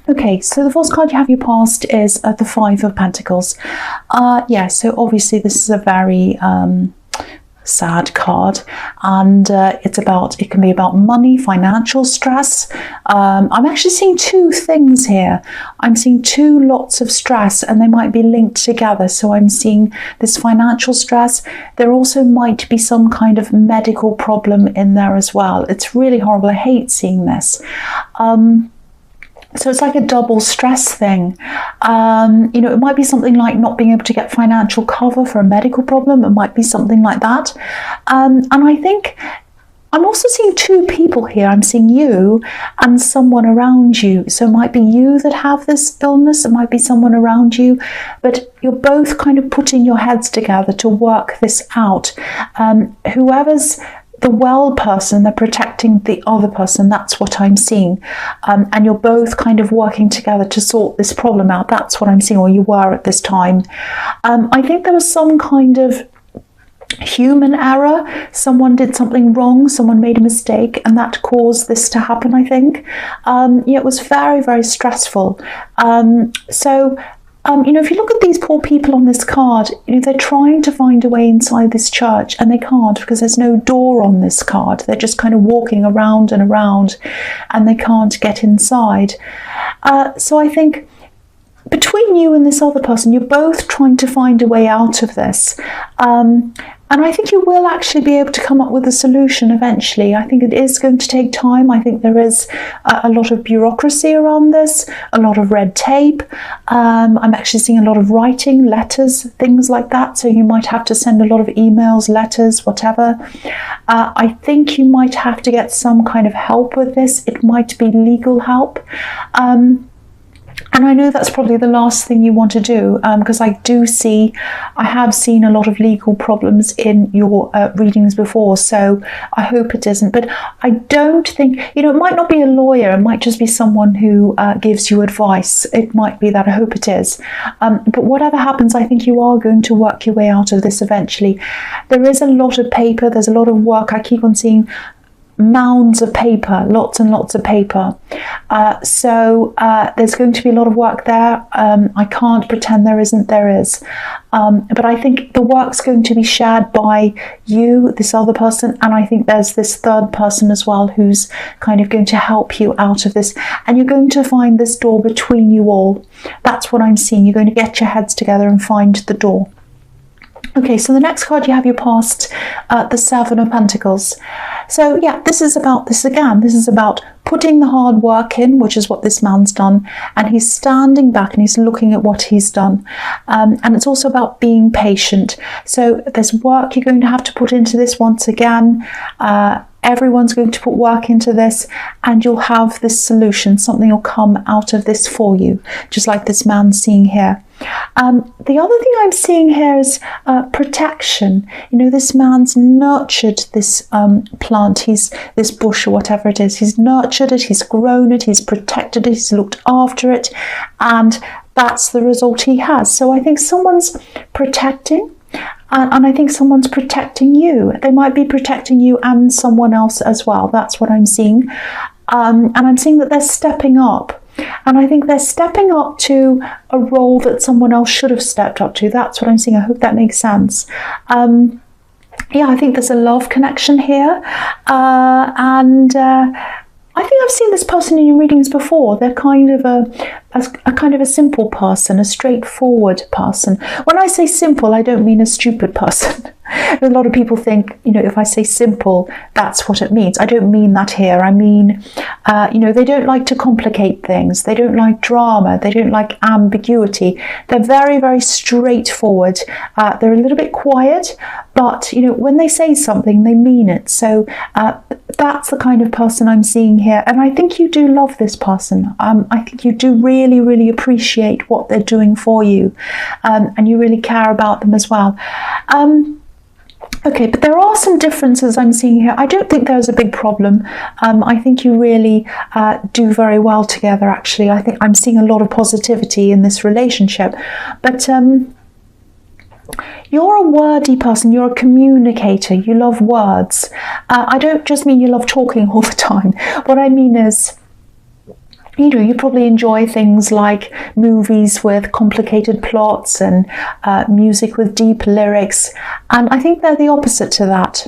Okay, so the first card you have your past is the Five of Pentacles. Yeah, so obviously this is a very sad card, and it can be about money, financial stress. I'm actually seeing two things here. I'm seeing two lots of stress, and they might be linked together. So I'm seeing this financial stress. There also might be some kind of medical problem in there as well. It's really horrible. I hate seeing this. So it's like a double stress thing. It might be something like not being able to get financial cover for a medical problem. It might be something like that. And I think I'm also seeing two people here. I'm seeing you and someone around you. So it might be you that have this illness. It might be someone around you. But you're both kind of putting your heads together to work this out. Whoever's the well person, they're protecting the other person. That's what I'm seeing. And you're both kind of working together to sort this problem out. That's what I'm seeing, or you were at this time. I think there was some kind of human error. Someone did something wrong. Someone made a mistake, and that caused this to happen, I think. It was very, very stressful. If you look at these poor people on this card, they're trying to find a way inside this church, and they can't because there's no door on this card. They're just kind of walking around and around, and they can't get inside. So I think between you and this other person, you're both trying to find a way out of this. And I think you will actually be able to come up with a solution eventually. I think it is going to take time. I think there is a lot of bureaucracy around this, a lot of red tape. I'm actually seeing a lot of writing, letters, things like that. So you might have to send a lot of emails, letters, whatever. I think you might have to get some kind of help with this. It might be legal help. And I know that's probably the last thing you want to do, because I have seen a lot of legal problems in your readings before, so I hope it isn't. But I don't think, it might not be a lawyer, it might just be someone who gives you advice. It might be that. I hope it is. But whatever happens, I think you are going to work your way out of this eventually. There is a lot of paper, there's a lot of work. I keep on seeing mounds of paper, lots and lots of paper. So there's going to be a lot of work there. I can't pretend there isn't, there is. But I think the work's going to be shared by you, this other person, and I think there's this third person as well who's kind of going to help you out of this. And you're going to find this door between you all. That's what I'm seeing. You're going to get your heads together and find the door. Okay, so the next card you have your past, the Seven of Pentacles. So yeah, this is about this again. This is about putting the hard work in, which is what this man's done, and he's standing back and he's looking at what he's done. And it's also about being patient. So there's work you're going to have to put into this once again. Everyone's going to put work into this, and you'll have this solution. Something will come out of this for you, just like this man's seeing here. The other thing I'm seeing here is protection. This man's nurtured this plant, this bush or whatever it is. He's nurtured it, he's grown it, he's protected it, he's looked after it, and that's the result he has. So I think someone's protecting. And I think someone's protecting you. They might be protecting you and someone else as well. That's what I'm seeing. And I'm seeing that they're stepping up. And I think they're stepping up to a role that someone else should have stepped up to. That's what I'm seeing. I hope that makes sense. Yeah, I think there's a love connection here. I think I've seen this person in your readings before. They're kind of a simple person, a straightforward person. When I say simple, I don't mean a stupid person. A lot of people think, if I say simple, that's what it means. I don't mean that here. I mean, they don't like to complicate things. They don't like drama. They don't like ambiguity. They're very, very straightforward. They're a little bit quiet, but, when they say something, they mean it. So that's the kind of person I'm seeing here. And I think you do love this person. I think you do really, really appreciate what they're doing for you. And you really care about them as well. Okay, but there are some differences I'm seeing here. I don't think there's a big problem. I think you really do very well together, actually. I think I'm seeing a lot of positivity in this relationship. But you're a wordy person, you're a communicator, you love words. I don't just mean you love talking all the time. What I mean is, you probably enjoy things like movies with complicated plots and music with deep lyrics, and I think they're the opposite to that.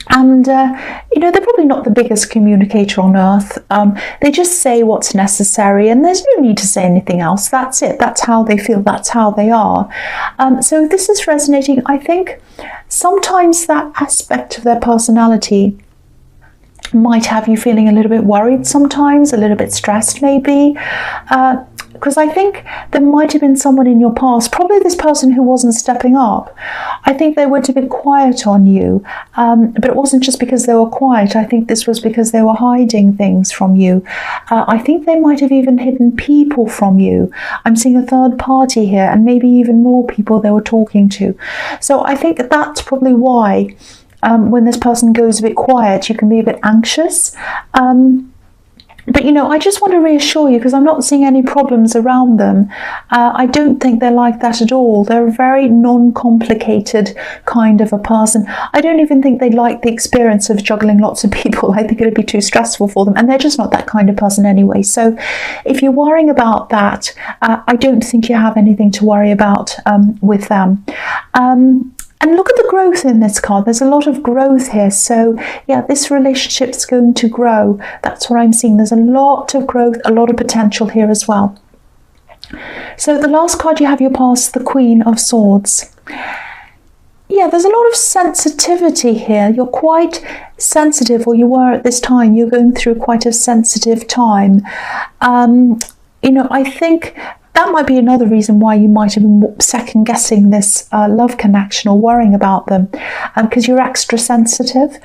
And, they're probably not the biggest communicator on earth. They just say what's necessary, and there's no need to say anything else. That's it. That's how they feel. That's how they are. So this is resonating. I think sometimes that aspect of their personality might have you feeling a little bit worried sometimes, a little bit stressed maybe, because I think there might have been someone in your past, probably this person who wasn't stepping up. I think they went a bit quiet on you, but it wasn't just because they were quiet. I think this was because they were hiding things from you. I think they might have even hidden people from you. I'm seeing a third party here, and maybe even more people they were talking to. So I think that's probably why when this person goes a bit quiet, you can be a bit anxious. But I just want to reassure you, because I'm not seeing any problems around them. I don't think they're like that at all. They're a very non-complicated kind of a person. I don't even think they like the experience of juggling lots of people. I think it'd be too stressful for them, and they're just not that kind of person anyway. So if you're worrying about that, I don't think you have anything to worry about with them. And look at the growth in this card. There's a lot of growth here. So yeah, this relationship's going to grow. That's what I'm seeing. There's a lot of growth, a lot of potential here as well. So the last card you have your past, the Queen of Swords. Yeah, there's a lot of sensitivity here. You're quite sensitive, or you were at this time. You're going through quite a sensitive time. I think that might be another reason why you might have been second guessing this love connection or worrying about them, because you're extra sensitive.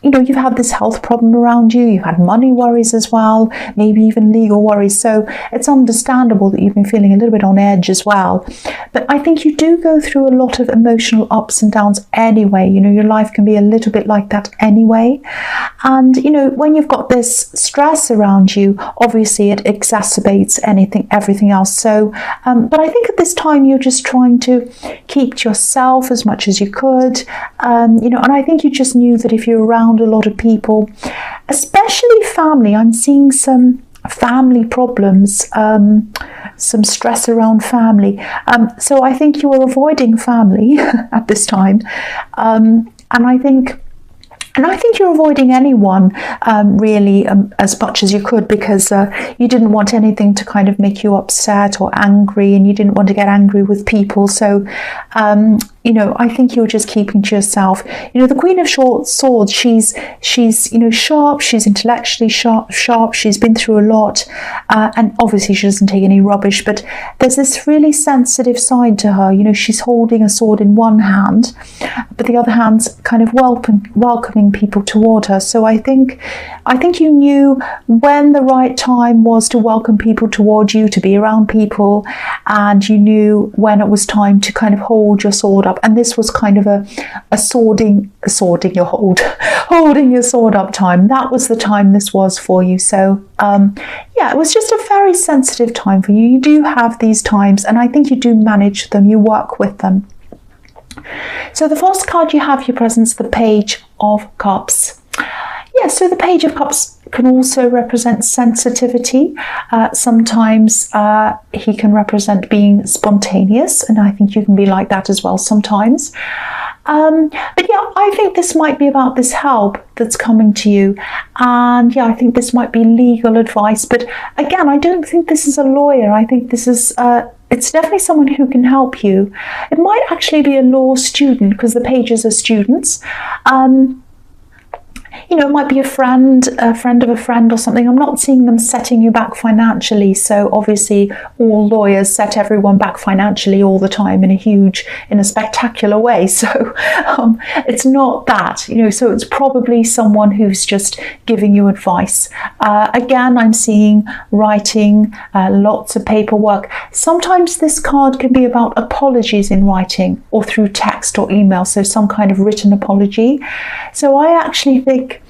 You've had this health problem around you. You've had money worries as well, maybe even legal worries. So it's understandable that you've been feeling a little bit on edge as well. But I think you do go through a lot of emotional ups and downs anyway. Your life can be a little bit like that anyway. And, when you've got this stress around you, obviously it exacerbates everything else. So, but I think at this time you're just trying to keep to yourself as much as you could, and I think you just knew that if you're around a lot of people, especially family, I'm seeing some family problems, some stress around family. So I think you were avoiding family at this time, and I think you're avoiding anyone really as much as you could, because you didn't want anything to kind of make you upset or angry, and you didn't want to get angry with people. So I think you're just keeping to yourself. The Queen of Swords, she's sharp, she's intellectually sharp, she's been through a lot, and obviously she doesn't take any rubbish, but there's this really sensitive side to her. She's holding a sword in one hand, but the other hand's kind of welcoming people toward her. So I think you knew when the right time was to welcome people toward you, to be around people, and you knew when it was time to kind of hold your sword up. And this was kind of a holding your sword up time. That was the time this was for you. So it was just a very sensitive time for you. You do have these times, and I think you do manage them. You work with them. So the first card you have your presence, the Page of Cups. Yeah, so the Page of Cups can also represent sensitivity. Sometimes he can represent being spontaneous, and I think you can be like that as well sometimes. But yeah, I think this might be about this help that's coming to you, and yeah, I think this might be legal advice. But again, I don't think this is a lawyer. I think this is it's definitely someone who can help you. It might actually be a law student, because the pages are students. It might be a friend of a friend or something. I'm not seeing them setting you back financially. So obviously all lawyers set everyone back financially all the time in a spectacular way. So it's not that, so it's probably someone who's just giving you advice. Again, I'm seeing writing, lots of paperwork. Sometimes this card can be about apologies in writing or through text or email. So some kind of written apology. So I actually think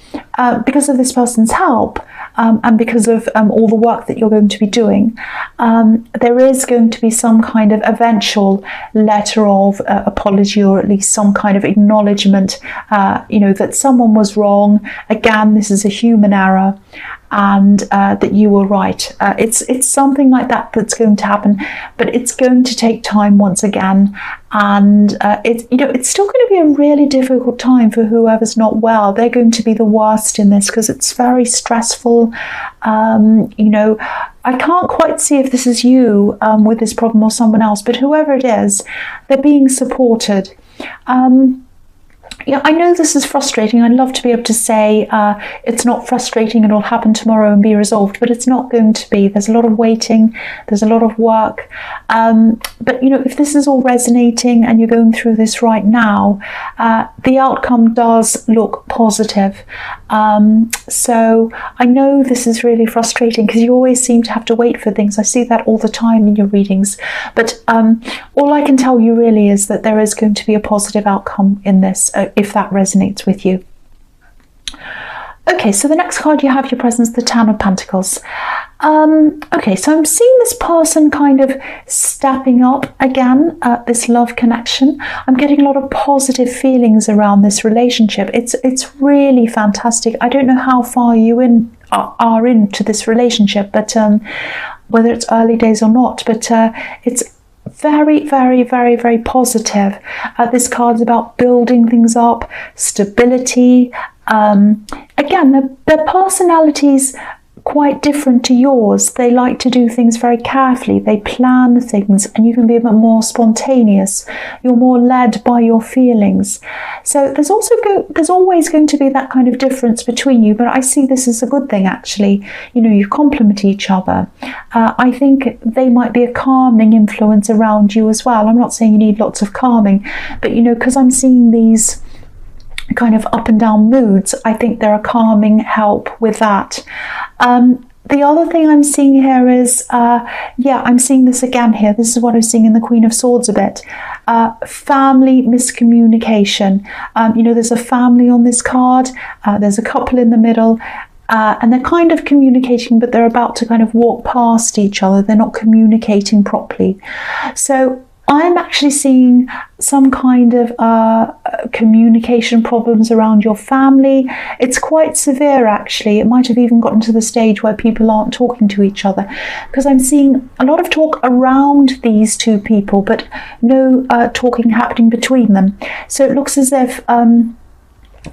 because of this person's help, and because of all the work that you're going to be doing, there is going to be some kind of eventual letter of apology, or at least some kind of acknowledgement, that someone was wrong. Again, this is a human error. and that you were right. It's something like that that's going to happen, but it's going to take time once again. And it's still going to be a really difficult time for whoever's not well. They're going to be the worst in this because it's very stressful. I can't quite see if this is you with this problem or someone else, but whoever it is, they're being supported. I know this is frustrating. I'd love to be able to say it's not frustrating, it'll happen tomorrow and be resolved, but it's not going to be. There's a lot of waiting, there's a lot of work. But if this is all resonating and you're going through this right now, the outcome does look positive. So I know this is really frustrating because you always seem to have to wait for things. I see that all the time in your readings. But all I can tell you really is that there is going to be a positive outcome in this, if that resonates with you. Okay, so the next card you have your presence, the Ten of Pentacles. Okay, so I'm seeing this person kind of stepping up again, this love connection. I'm getting a lot of positive feelings around this relationship. It's really fantastic. I don't know how far you are into this relationship, but whether it's early days or not, but it's very, very, very, very positive. This card's about building things up, stability. Again, their personalities quite different to yours. They like to do things very carefully. They plan things, and you can be a bit more spontaneous. You're more led by your feelings. So there's always going to be that kind of difference between you, but I see this as a good thing, actually. You complement each other. I think they might be a calming influence around you as well. I'm not saying you need lots of calming, but because I'm seeing these kind of up and down moods, I think they're a calming help with that. The other thing I'm seeing here is, I'm seeing this again here. This is what I'm seeing in the Queen of Swords a bit. Family miscommunication. There's a family on this card. There's a couple in the middle. And they're kind of communicating, but they're about to kind of walk past each other. They're not communicating properly. So I'm actually seeing some kind of communication problems around your family. It's quite severe, actually. It might have even gotten to the stage where people aren't talking to each other, because I'm seeing a lot of talk around these two people, but no talking happening between them. So it looks as if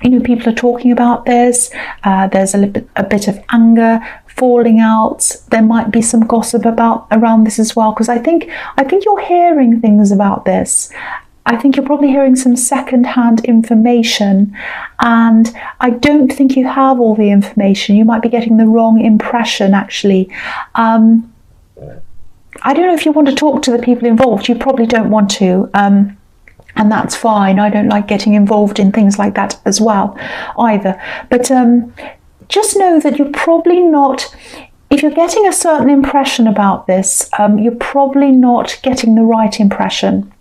people are talking about this. There's a bit of anger, falling out. There might be some gossip around this as well, because I think you're hearing things about this. I think you're probably hearing some second-hand information, and I don't think you have all the information. You might be getting the wrong impression, actually. I don't know if you want to talk to the people involved. You probably don't want to. And that's fine. I don't like getting involved in things like that as well either. But just know that you're probably not, if you're getting a certain impression about this, you're probably not getting the right impression,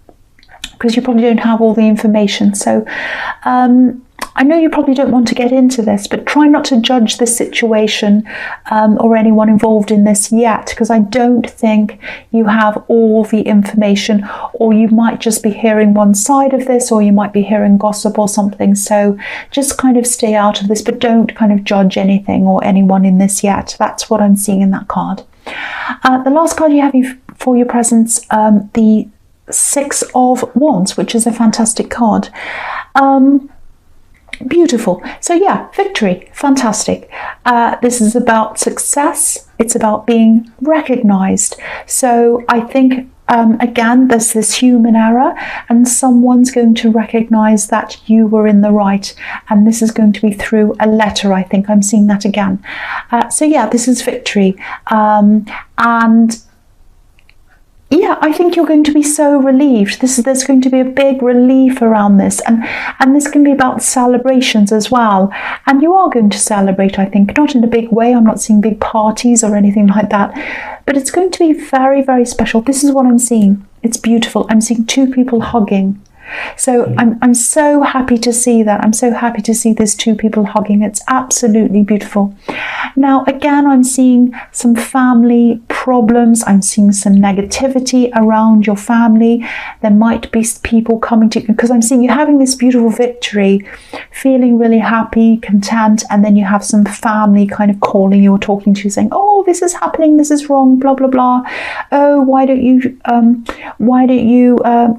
because you probably don't have all the information. So I know you probably don't want to get into this, but try not to judge this situation or anyone involved in this yet, because I don't think you have all the information, or you might just be hearing one side of this, or you might be hearing gossip or something. So just kind of stay out of this, but don't kind of judge anything or anyone in this yet. That's what I'm seeing in that card. The last card you have for your presence, the Six of Wands, which is a fantastic card. Beautiful. So yeah, victory, fantastic. This is about success. It's about being recognized. So I think again, there's this human error, and someone's going to recognize that you were in the right, and this is going to be through a letter. I think I'm seeing that again. So yeah, this is victory. And yeah, I think you're going to be so relieved. There's going to be a big relief around this, and this can be about celebrations as well. And you are going to celebrate, I think, not in a big way. I'm not seeing big parties or anything like that, but it's going to be very, very special. This is what I'm seeing. It's beautiful. I'm seeing two people hugging. So I'm so happy to see that. I'm so happy to see these two people hugging. It's absolutely beautiful. Now, again, I'm seeing some family problems. I'm seeing some negativity around your family. There might be people coming to you, because I'm seeing you having this beautiful victory, feeling really happy, content, and then you have some family kind of calling you or talking to you saying, oh, this is happening, this is wrong, blah, blah, blah. Oh, why don't you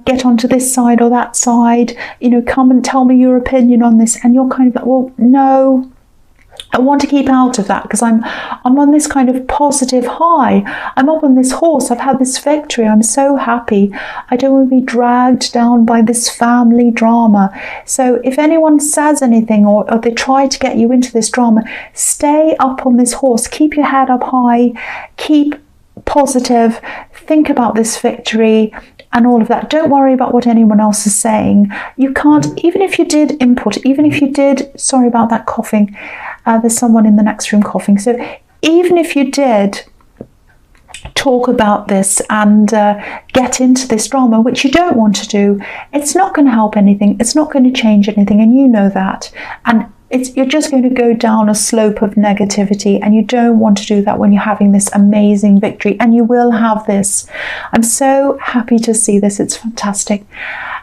get onto this side or that side? You know, come and tell me your opinion on this. And you're kind of like, well, no, I want to keep out of that, because I'm on this kind of positive high. I'm up on this horse. I've had this victory. I'm so happy. I don't want to be dragged down by this family drama. So if anyone says anything or they try to get you into this drama, stay up on this horse. Keep your head up high. Keep positive. Think about this victory and all of that. Don't worry about what anyone else is saying. You can't, even if you did input, even if you did, sorry about that coughing, there's someone in the next room coughing. So even if you did talk about this and get into this drama, which you don't want to do, it's not going to help anything. It's not going to change anything, and you know that. And you're just going to go down a slope of negativity, and you don't want to do that when you're having this amazing victory, and you will have this. I'm so happy to see this. It's fantastic.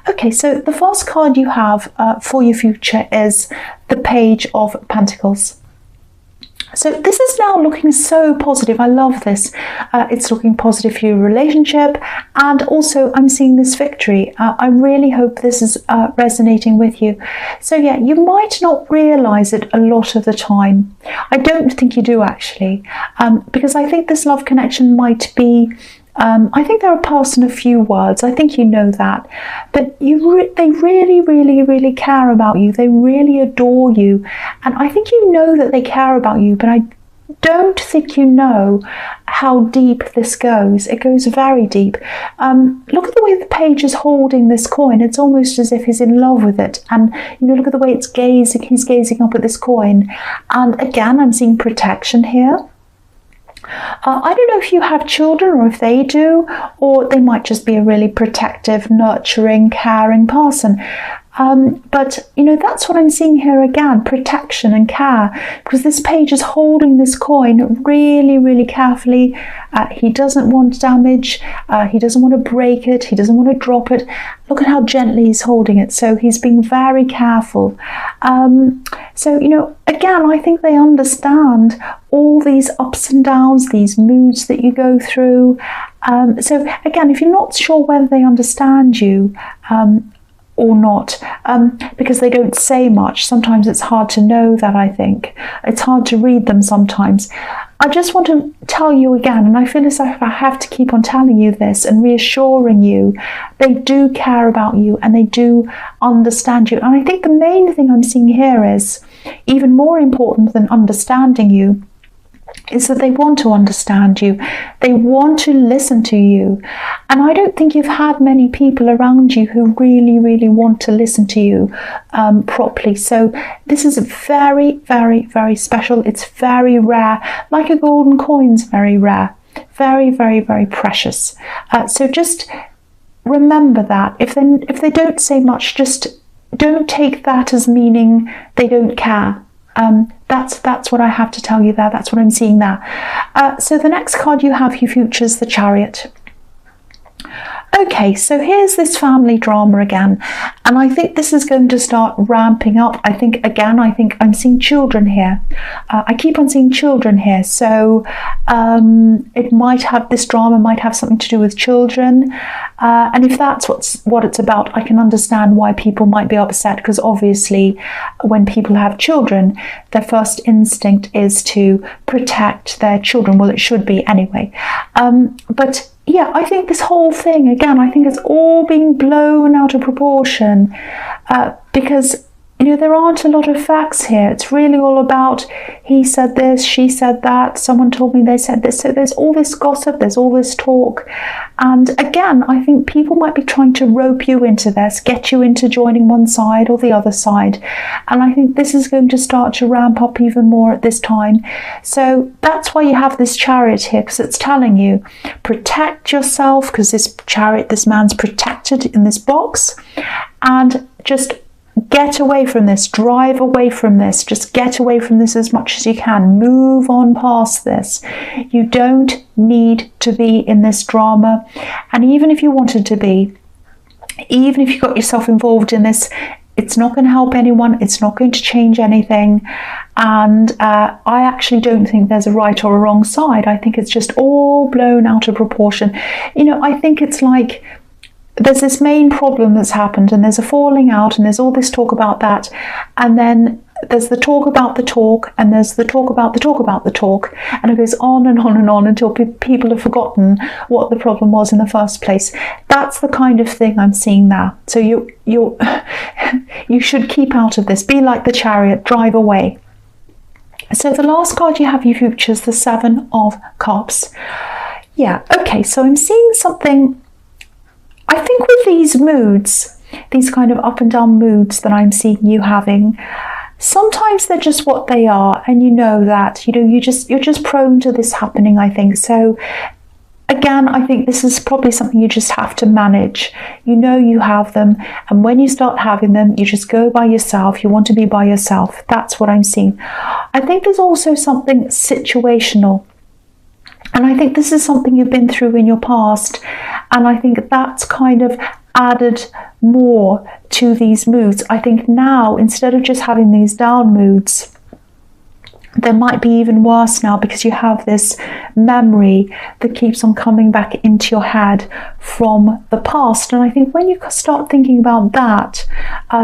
Okay, so the first card you have for your future is the Page of Pentacles. So this is now looking so positive. I love this. It's looking positive for your relationship, and also I'm seeing this victory. I really hope this is resonating with you. So yeah, you might not realize it a lot of the time. I don't think you do, actually, because I think this love connection might be, I think they're a person of few words. I think you know that. But they really, really, really care about you. They really adore you. And I think you know that they care about you, but I don't think you know how deep this goes. It goes very deep. Look at the way the page is holding this coin. It's almost as if he's in love with it. And you know, look at the way it's gazing. He's gazing up at this coin. And again, I'm seeing protection here. I don't know if you have children or if they do, or they might just be a really protective, nurturing, caring person. But, you know, that's what I'm seeing here again, protection and care, because this page is holding this coin really, really carefully. He doesn't want damage. He doesn't want to break it. He doesn't want to drop it. Look at how gently he's holding it. So he's being very careful. So, you know, again, I think they understand all these ups and downs, these moods that you go through. So again, if you're not sure whether they understand you, or not, because they don't say much. Sometimes it's hard to know that, I think. It's hard to read them sometimes. I just want to tell you again, and I feel as if I have to keep on telling you this and reassuring you, they do care about you and they do understand you. And I think the main thing I'm seeing here is, even more important than understanding you, is that they want to understand you. They want to listen to you. And I don't think you've had many people around you who really, really want to listen to you properly. So this is very, very, very special. It's very rare. Like a golden coin's very rare. Very, very, very precious. So just remember that. If they don't say much, just don't take that as meaning they don't care. That's what I have to tell you there. That's what I'm seeing there. So the next card you have, your future, is the Chariot. Okay, so here's this family drama again, and I think this is going to start ramping up. I think I'm seeing children here. I keep on seeing children here, so this drama might have something to do with children, and if that's what it's about, I can understand why people might be upset, because obviously when people have children, their first instinct is to protect their children. Well, it should be anyway, but yeah, I think this whole thing, again, I think it's all being blown out of proportion, because there aren't a lot of facts here. It's really all about he said this, she said that, someone told me they said this. So there's all this gossip, there's all this talk. And again, I think people might be trying to rope you into this, get you into joining one side or the other side. And I think this is going to start to ramp up even more at this time. So that's why you have this Chariot here, because it's telling you, protect yourself, because this Chariot, this man's protected in this box, and just get away from this, drive away from this, just get away from this as much as you can, move on past this. You don't need to be in this drama, and even if you wanted to be, even if you got yourself involved in this, it's not going to help anyone, it's not going to change anything. And I actually don't think there's a right or a wrong side. I think it's just all blown out of proportion. I think it's like there's this main problem that's happened, and there's a falling out, and there's all this talk about that, and then there's the talk about the talk, and there's the talk about the talk about the talk, and it goes on and on and on until people have forgotten what the problem was in the first place. That's the kind of thing I'm seeing now. So you should keep out of this. Be like the Chariot, drive away. So the last card you have, you features the Seven of Cups. Yeah, okay, so I'm seeing something. I think with these moods, these kind of up and down moods that I'm seeing you having, sometimes they're just what they are, and you know that, you're just prone to this happening, I think. So again, I think this is probably something you just have to manage. You have them, and when you start having them, you just go by yourself. You want to be by yourself. That's what I'm seeing. I think there's also something situational. And I think this is something you've been through in your past. And I think that's kind of added more to these moods. I think now, instead of just having these down moods, there might be even worse now, because you have this memory that keeps on coming back into your head from the past. And I think when you start thinking about that,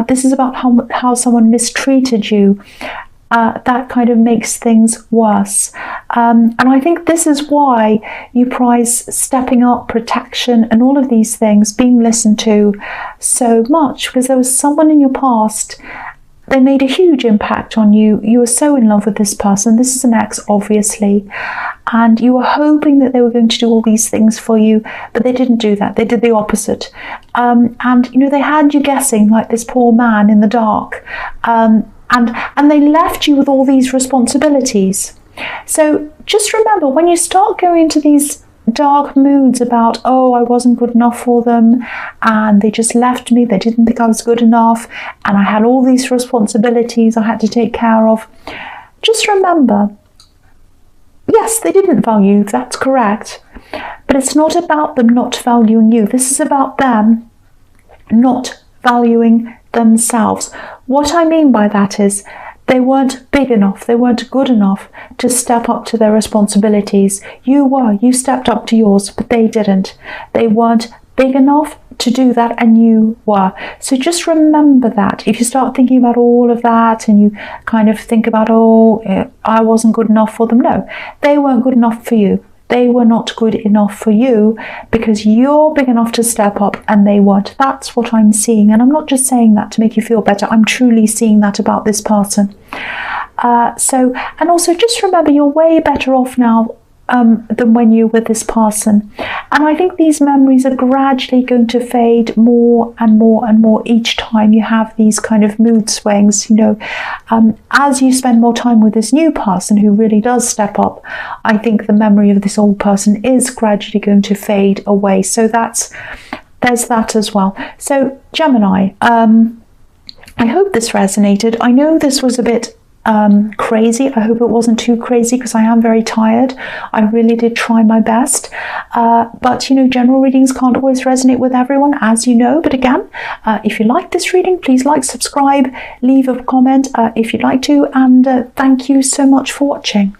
this is about how someone mistreated you. That kind of makes things worse. And I think this is why you prize stepping up, protection, and all of these things, being listened to so much, because there was someone in your past, they made a huge impact on you. You were so in love with this person. This is an ex, obviously. And you were hoping that they were going to do all these things for you, but they didn't do that. They did the opposite. And they had you guessing like this poor man in the dark. And they left you with all these responsibilities. So just remember, when you start going into these dark moods about, oh, I wasn't good enough for them, and they just left me, they didn't think I was good enough, and I had all these responsibilities I had to take care of, just remember, yes, they didn't value you, that's correct, but it's not about them not valuing you. This is about them not valuing themselves. What I mean by that is they weren't big enough, they weren't good enough to step up to their responsibilities. You stepped up to yours, but they didn't. They weren't big enough to do that, and you were. So just remember that. If you start thinking about all of that and you kind of think about, oh, I wasn't good enough for them. No, they weren't good enough for you. They were not good enough for you because you're big enough to step up and they weren't. That's what I'm seeing. And I'm not just saying that to make you feel better. I'm truly seeing that about this person. And also just remember, you're way better off now than when you were with this person. And I think these memories are gradually going to fade more and more and more each time you have these kind of mood swings. As you spend more time with this new person who really does step up, I think the memory of this old person is gradually going to fade away. So there's that as well. So Gemini, I hope this resonated. I know this was a bit crazy. I hope it wasn't too crazy because I am very tired. I really did try my best. But general readings can't always resonate with everyone, as you know. But again, if you like this reading, please like, subscribe, leave a comment if you'd like to, and thank you so much for watching.